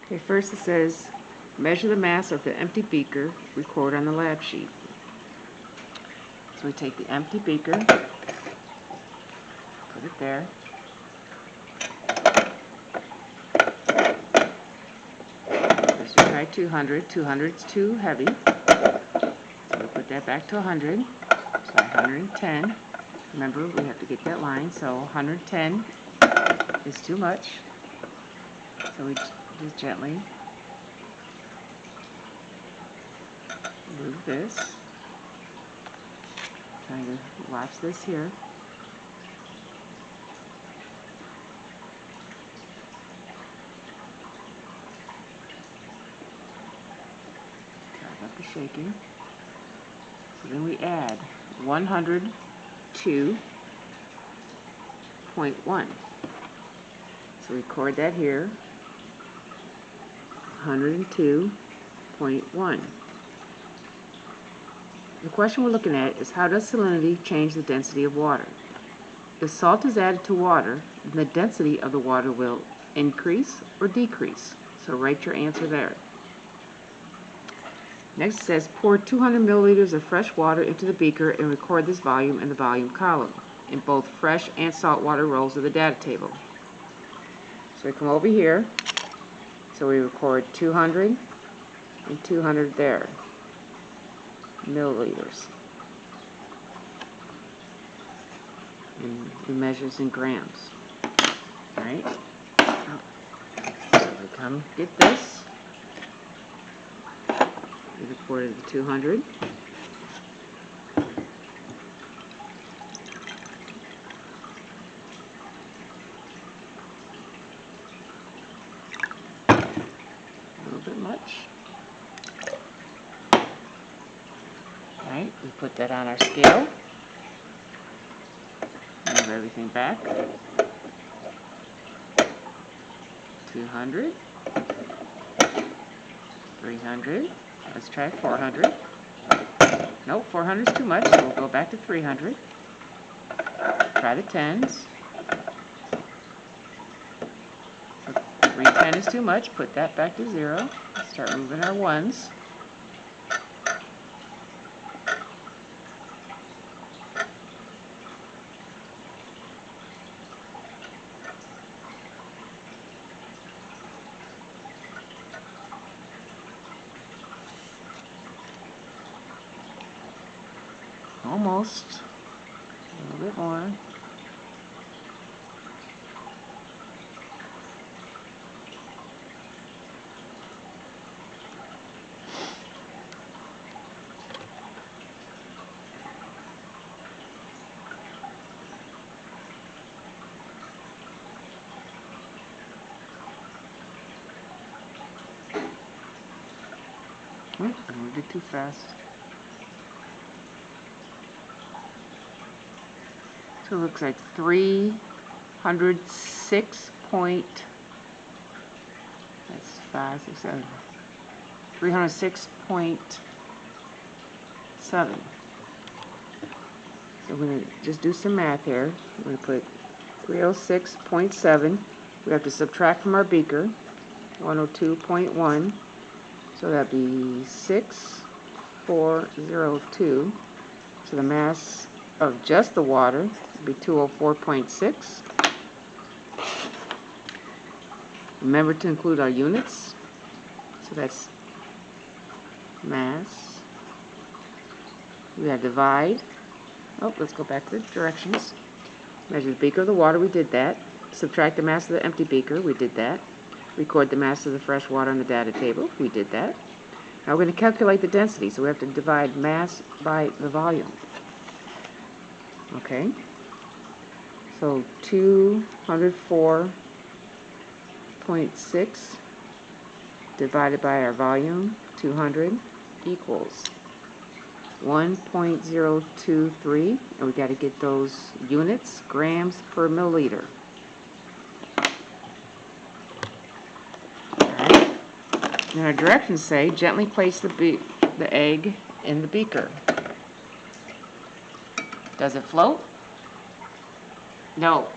Okay, first it says, measure the mass of the empty beaker, record on the lab sheet. So we take the empty beaker, put it there. First we try 200. 200 is too heavy. So we put that back to 100. Try 110. Remember, we have to get that line, so 110 is too much. So we just gently move this. Trying to watch this here. Try not the shaking. So then we add 102.1. So record that here. 102.1. The question we're looking at is, how does salinity change the density of water? If salt is added to water, then the density of the water will increase or decrease. So write your answer there. Next it says, pour 200 milliliters of fresh water into the beaker and record this volume in the volume column in both fresh and saltwater rows of the data table. So we come over here. So we record 200 and 200 there, milliliters. And the measures in grams. Alright? So we come get this. We recorded the 200. A little bit much. Alright, we put that on our scale. Move everything back. 200. 300. Let's try 400. Nope, 400 is too much, so we'll go back to 300. Try the 10s. 310 is too much, put that back to 0. Start moving our 1s. Almost. A little bit more. I moved it too fast. So it looks like 306 point, that's 5, 6, 7, 306.7. So we're going to just do some math here. We're going to put 306.7. We have to subtract from our beaker 102.1. So that'd be 6402. So the mass of just the water would be 204.6. Remember to include our units. So that's mass. We have divide. Oh, let's go back to the directions. Measure the beaker of the water, we did that. Subtract the mass of the empty beaker, we did that. Record the mass of the fresh water on the data table, we did that. Now we're going to calculate the density, so we have to divide mass by the volume. Okay? So 204.6 divided by our volume, 200, equals 1.023, and we got to get those units, grams per milliliter. Alright. And our directions say, gently place the egg in the beaker. Does it float? No.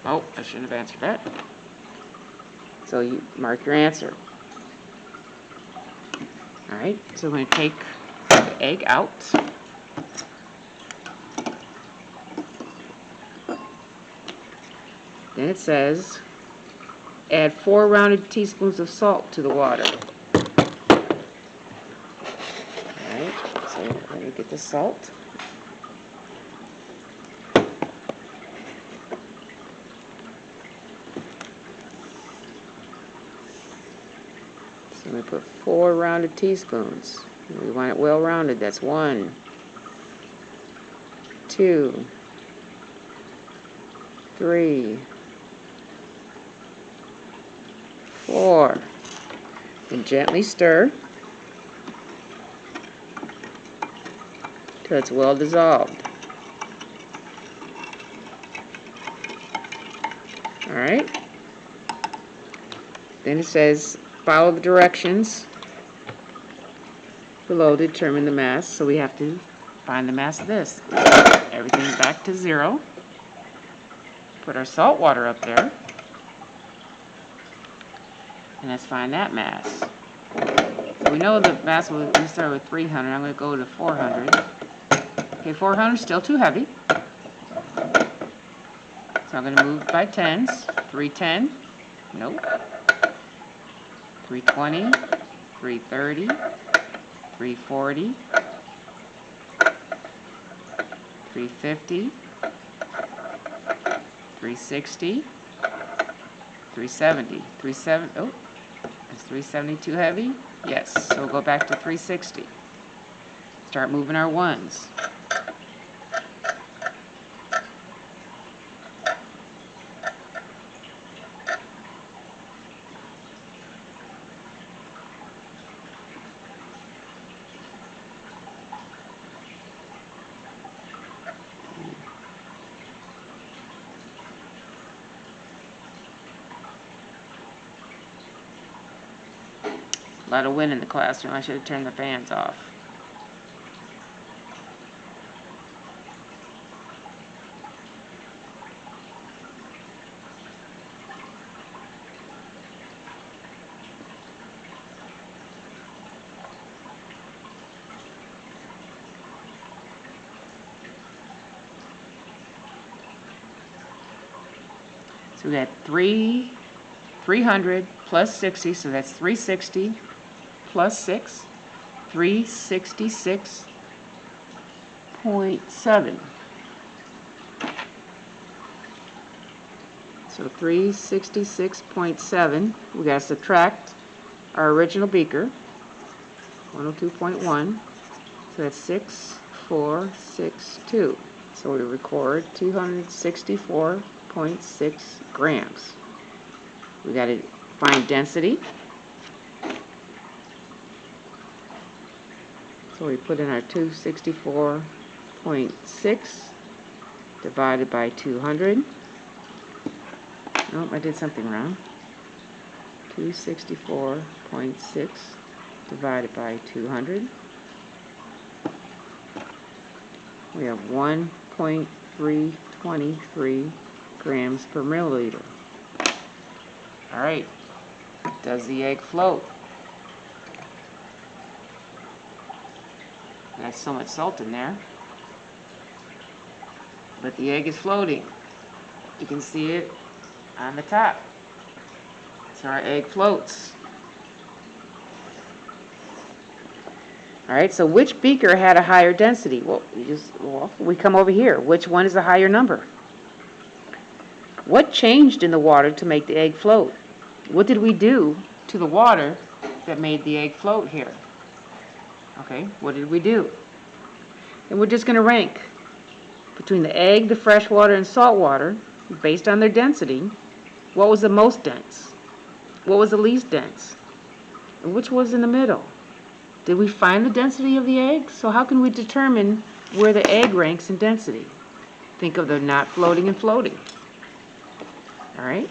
Oh, I shouldn't have answered that. So you mark your answer. Alright, so we're going to take the egg out. Then it says, add 4 rounded teaspoons of salt to the water. Alright, so let me get the salt. So we put 4 rounded teaspoons. We want it well rounded. That's 1, 2, 3, 4. And gently stir till it's well dissolved. Alright. Then it says follow the directions below to determine the mass. So we have to find the mass of this. Everything back to 0. Put our salt water up there. And let's find that mass. So we know the mass, we start with 300. I'm going to go to 400. Okay, 400 is still too heavy. So I'm going to move by tens. 310. Nope. 320. 330. 340. 350. 360. 370. 370. Oh, is 370 too heavy? Yes. So we'll go back to 360. Start moving our ones. A lot of wind in the classroom. I should have turned the fans off. So we got 300 plus 60, so that's 360 plus 6, 366.7. So 366.7, we got to subtract our original beaker, 102.1, so that's 6462. So we record 264.6 grams. We got to find density. So we put in our 264.6 divided by 200. Nope, I did something wrong. 264.6 divided by 200. We have 1.323 grams per milliliter. All right, does the egg float? There's so much salt in there. But the egg is floating. You can see it on the top. So our egg floats. All right, so which beaker had a higher density? Well, we come over here. Which one is a higher number? What changed in the water to make the egg float? What did we do to the water that made the egg float here? Okay, what did we do? And we're just going to rank between the egg, the fresh water, and salt water based on their density. What was the most dense? What was the least dense? And which was in the middle? Did we find the density of the egg? So how can we determine where the egg ranks in density? Think of the not floating and floating. All right?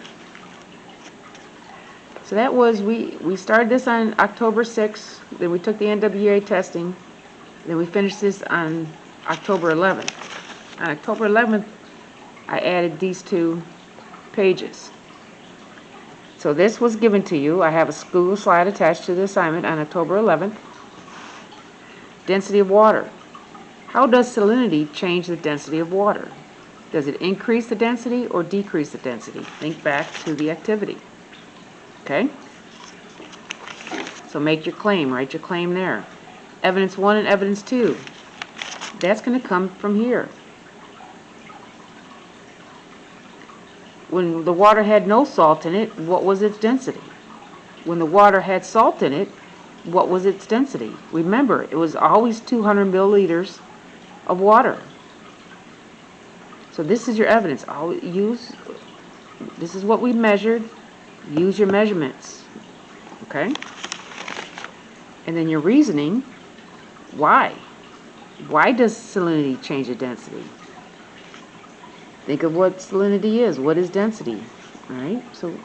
So that was, we started this on October 6th, then we took the NWA testing, then we finished this on October 11th. On October 11th, I added these 2 pages. So this was given to you. I have a Google slide attached to the assignment on October 11th. Density of water. How does salinity change the density of water? Does it increase the density or decrease the density? Think back to the activity. Okay? So make your claim. Write your claim there. Evidence 1 and evidence 2. That's going to come from here. When the water had no salt in it, what was its density? When the water had salt in it, what was its density? Remember, it was always 200 milliliters of water. So this is your evidence. This is what we measured. Use your measurements. Okay? And then your reasoning, why? Why does salinity change the density? Think of what salinity is. What is density? All right? So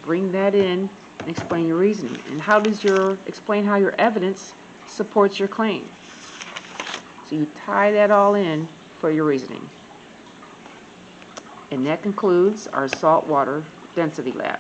bring that in and explain your reasoning. And explain how your evidence supports your claim. So you tie that all in for your reasoning. And that concludes our saltwater density lab.